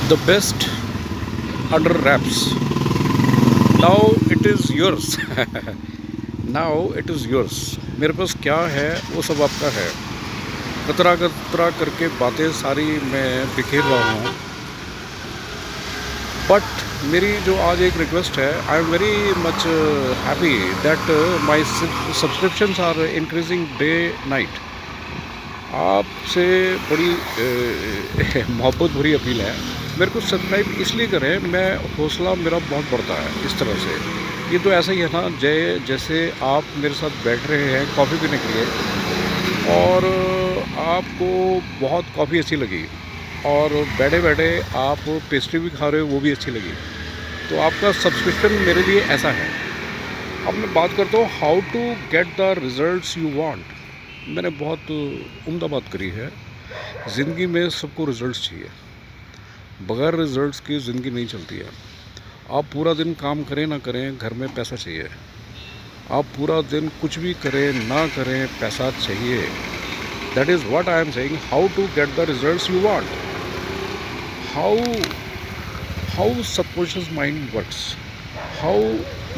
the best under wraps. Now it is yours. Now it is yours. मेरे पास क्या है वो सब आपका है. कतरा कतरा करके बातें सारी मैं बिखेर रहा हूँ. बट मेरी जो आज एक रिक्वेस्ट है, I am very much happy that my subscriptions are increasing day night. आपसे बड़ी मोहब्बत भरी अपील है, मेरे को सब्सक्राइब इसलिए करें, मैं हौसला मेरा बहुत बढ़ता है इस तरह से. ये तो ऐसा ही है ना, जैसे आप मेरे साथ बैठ रहे हैं कॉफ़ी पीने के लिए और आपको बहुत कॉफ़ी अच्छी लगी और बैठे बैठे आप पेस्ट्री भी खा रहे हो, वो भी अच्छी लगी, तो आपका सब्सक्रिप्शन मेरे लिए ऐसा है. अब मैं बात करता हूँ how to get the results you want. मैंने बहुत उम्दा बात करी है. ज़िंदगी में सबको रिजल्ट्स चाहिए, बगैर रिजल्ट्स की ज़िंदगी नहीं चलती है. आप पूरा दिन काम करें ना करें, घर में पैसा चाहिए. आप पूरा दिन कुछ भी करें ना करें, पैसा चाहिए. That is what I am saying. How to get the results you want. How subconscious mind works, how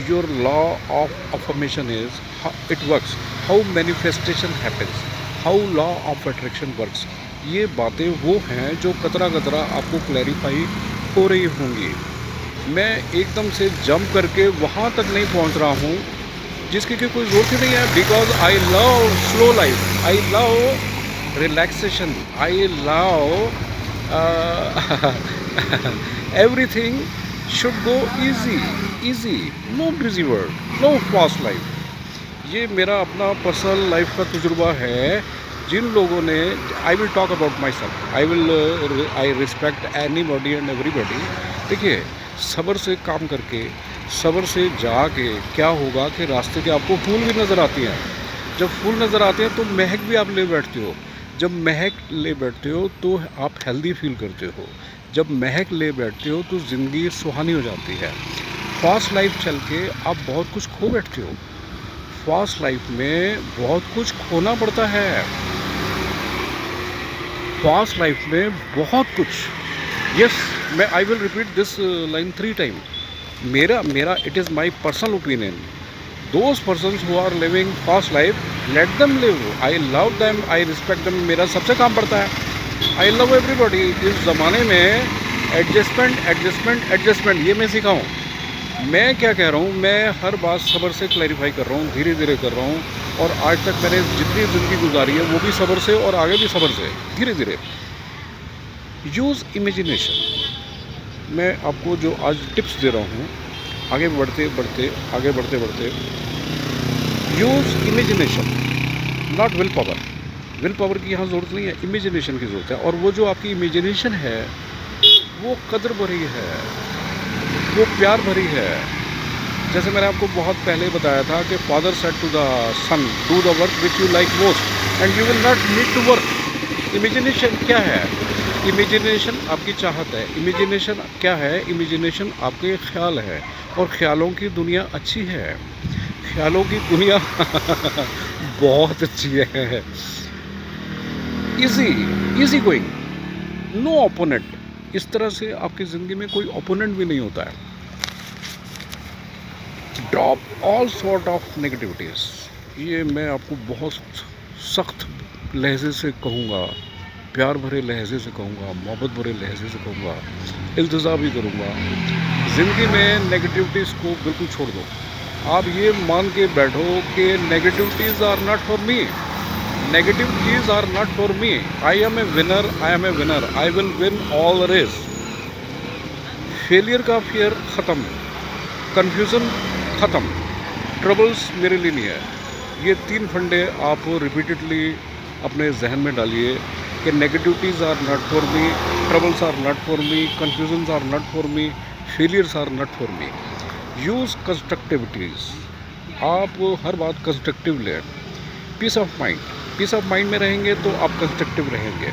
your law of affirmation is, it works, how manifestation happens, how law of attraction works. ये बातें वो हैं जो कतरा कतरा आपको clarify हो रही होंगी. मैं एकदम से जंप करके वहाँ तक नहीं पहुँच रहा हूँ जिसकी कि कोई ज़रूरत ही नहीं है. Because I love slow life, I love relaxation, I love everything should go easy, no busy world, no fast life. ये मेरा अपना पर्सनल लाइफ का तजुर्बा है. जिन लोगों ने, I will talk about my self, I respect any body and everybody. देखिए, सब्र से काम करके, सब्र से जाके क्या होगा कि रास्ते के आपको फूल भी नज़र आती हैं. जब फूल नज़र आते हैं तो महक भी आप ले बैठते हो. जब महक ले बैठते हो तो आप हेल्दी फील करते हो. जब महक ले बैठते हो तो ज़िंदगी सुहानी हो जाती है. फास्ट लाइफ चल के आप बहुत कुछ खो बैठते हो. फास्ट लाइफ में बहुत कुछ खोना पड़ता है. फास्ट लाइफ में बहुत कुछ. यस, मैं I will repeat this line 3 time. मेरा it is my personal opinion. Those persons who are living fast life, let them live. I love them, I respect them. मेरा सबसे काम पड़ता है. I love everybody. इस ज़माने में एडजस्टमेंट ये मैं सीखा हूँ. मैं क्या कह रहा हूँ, मैं हर बात सब्र से क्लैरिफाई कर रहा हूँ, धीरे धीरे कर रहा हूँ. और आज तक मैंने जितनी ज़िंदगी गुजारी है वो भी सब्र से और आगे भी सब्र से, धीरे धीरे. Use imagination. मैं आपको जो आज टिप्स दे रहा हूँ, आगे बढ़ते बढ़ते use imagination, not will power. Will power की यहाँ ज़रूरत नहीं है, इमेजिनेशन की ज़रूरत है. और वो जो आपकी इमेजिनेशन है वो कदर भरी है, वो प्यार भरी है. जैसे मैंने आपको बहुत पहले बताया था कि father said to the son, do the work which you like most and you will not need to work. Imagination क्या है? इमेजिनेशन आपकी चाहत है. इमेजिनेशन क्या है? इमेजिनेशन आपके ख्याल है. और ख्यालों की दुनिया अच्छी है. ख्यालों की दुनिया बहुत अच्छी है. Easy going, no opponent. इस तरह से आपकी ज़िंदगी में कोई ओपोनेंट भी नहीं होता है. Drop all sort of negativities. ये मैं आपको बहुत सख्त लहजे से कहूँगा, प्यार भरे लहजे से कहूँगा, मोहब्बत भरे लहजे से कहूँगा, इल्तिज़ा भी करूँगा. ज़िंदगी में नेगेटिविटीज़ को बिल्कुल छोड़ दो. आप ये मान के बैठो कि negativities are not for me, negativities are not for me. I am a winner, I will win all race. Failure का फियर ख़त्म, कन्फ्यूज़न ख़त्म, ट्रबल्स मेरे लिए नहीं है. ये 3 फंडे आप रिपीटेडली अपने जहन में डालिए कि negativities are not for me, troubles are not for me, confusions are not for me, failures are not for me. Use constructivities. आप हर बात कंस्ट्रक्टिव लें. पीस ऑफ माइंड में रहेंगे तो आप कंस्ट्रक्टिव रहेंगे.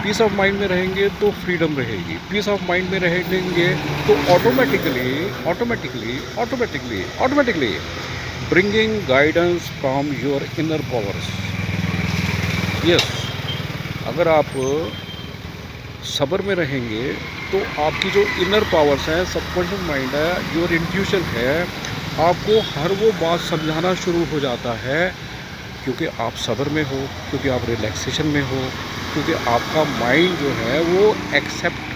पीस ऑफ माइंड में रहेंगे तो फ्रीडम रहेगी. पीस ऑफ माइंड में रहेंगे तो automatically bringing guidance from your inner powers. Yes, अगर आप सब्र में रहेंगे तो आपकी जो इनर पावर्स हैं, सबकॉन्शियस माइंड है, योर इंट्यूशन है, आपको हर वो बात समझाना शुरू हो जाता है, क्योंकि आप सब्र में हो, क्योंकि आप रिलैक्सेशन में हो, क्योंकि आपका माइंड जो है वो एक्सेप्ट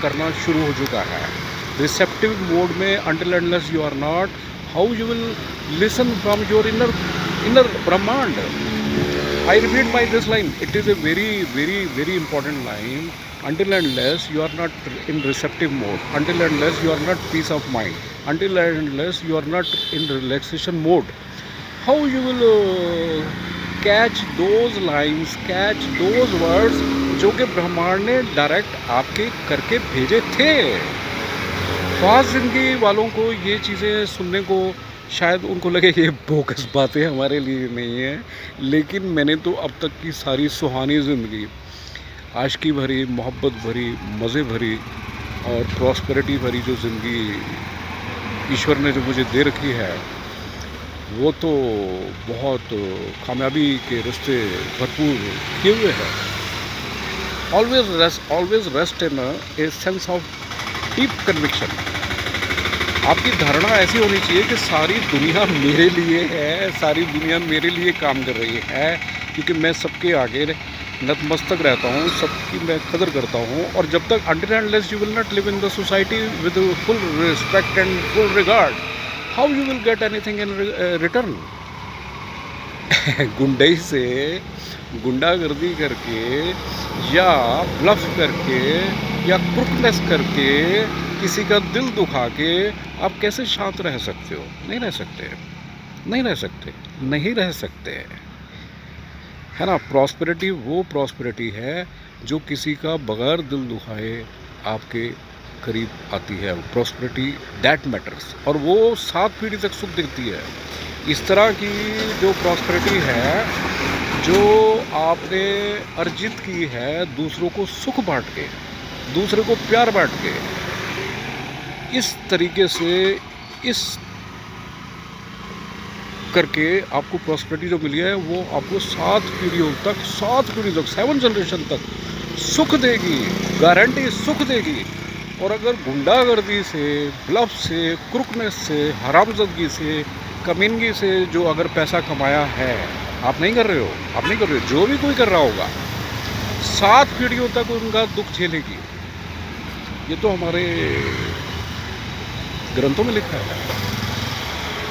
करना शुरू हो चुका है रिसेप्टिव मोड में। Until unless you are not, how you will listen from your inner ब्रह्मांड। I repeat by this line, it is a very important line. Until and unless you are not in receptive mode, until and unless you are not peace of mind, until and unless you are not in relaxation mode, how you will catch those lines, catch those words जो कि ब्रह्मांड ने direct आपके करके भेजे थे। Fast जिंदगी वालों को ये चीज़ें सुनने को शायद उनको लगे ये बोगस बातें हमारे लिए नहीं है, लेकिन मैंने तो अब तक की सारी सुहानी ज़िंदगी, आशिकी भरी, मोहब्बत भरी, मज़े भरी और प्रॉस्पेरिटी भरी जो ज़िंदगी ईश्वर ने जो मुझे दे रखी है, वो तो बहुत कामयाबी के रास्ते भरपूर किए हुए हैं। Always rest in a sense of deep conviction. आपकी धारणा ऐसी होनी चाहिए कि सारी दुनिया मेरे लिए है, सारी दुनिया मेरे लिए काम कर रही है, क्योंकि मैं सबके आगे नतमस्तक रहता हूँ, सबकी मैं कदर करता हूँ। और जब तक until and unless you will not live in the society with full respect and full regard, how you will get anything in return. गुंडई से, गुंडागर्दी करके या ब्लफ करके या क्रुकनेस करके किसी का दिल दुखा के आप कैसे शांत रह सकते हो? नहीं रह सकते, नहीं रह सकते, नहीं रह सकते, है ना। प्रॉस्पेरिटी वो प्रॉस्पेरिटी है जो किसी का बगैर दिल दुखाए आपके करीब आती है। प्रॉस्पेरिटी दैट मैटर्स, और वो 7 पीढ़ी तक सुख देती है। इस तरह की जो प्रॉस्पेरिटी है जो आपने अर्जित की है दूसरों को सुख बांट के, दूसरे को प्यार बांट के, इस तरीके से इस करके आपको प्रॉस्पेरिटी जो मिली है वो आपको 7 पीढ़ियों तक, 7 जनरेशन तक सुख देगी, गारंटी सुख देगी। और अगर गुंडागर्दी से, ब्लफ से, क्रुकनेस से, हरामजदगी से, कमीनगी से जो अगर पैसा कमाया है, आप नहीं कर रहे हो, आप नहीं कर रहे हो, जो भी कोई कर रहा होगा 7 पीढ़ियों तक उनका दुख झेलेगी। ये तो हमारे ग्रंथों में लिखा है।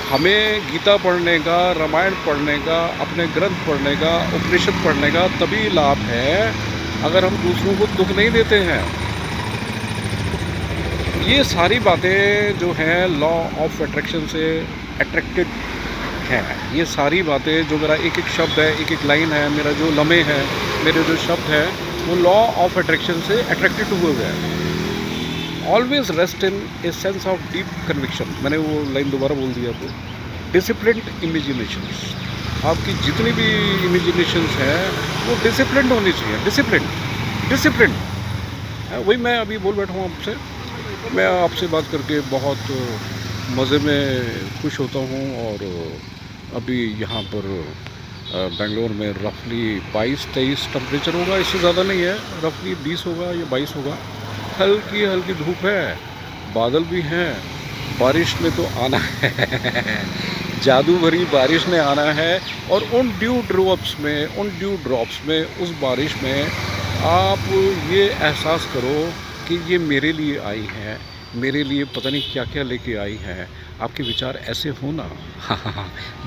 हमें गीता पढ़ने का, रामायण पढ़ने का, अपने ग्रंथ पढ़ने का, उपनिषद पढ़ने का तभी लाभ है अगर हम दूसरों को दुख नहीं देते हैं। ये सारी बातें जो हैं लॉ ऑफ अट्रैक्शन से अट्रैक्टेड हैं। ये सारी बातें जो मेरा एक एक शब्द है, एक एक लाइन है, मेरा जो लम्हे हैं, मेरे जो शब्द हैं, वो लॉ ऑफ अट्रैक्शन से अट्रैक्टेड हुए हुए हैं। Always rest in a sense of deep conviction. मैंने वो लाइन दोबारा बोल दिया। तो डिसिप्लिन्ड इमेजिनेशंस, आपकी जितनी भी इमेजिनेशंस हैं वो डिसिप्लिन्ड होनी चाहिए। डिसिप्लिन वही मैं अभी बोल बैठा हूँ आपसे। मैं आपसे बात करके बहुत मज़े में खुश होता हूँ। और अभी यहाँ पर बेंगलोर में रफली 22-23 टेम्परेचर होगा, इससे ज़्यादा नहीं है, रफली 20 होगा या 22 होगा। हल्की हल्की धूप है, बादल भी हैं, बारिश ने तो आना है जादू भरी बारिश ने आना है। और उन ड्यू ड्रॉप्स में, उस बारिश में आप ये एहसास करो कि ये मेरे लिए आई हैं, मेरे लिए पता नहीं क्या क्या लेके आई हैं। आपके विचार ऐसे हो ना।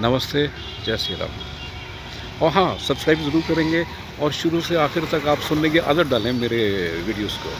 नमस्ते, जय श्री राम। और हाँ, सब्सक्राइब ज़रूर करेंगे और शुरू से आखिर तक आप सुनने की आदत डालें मेरे वीडियोस को।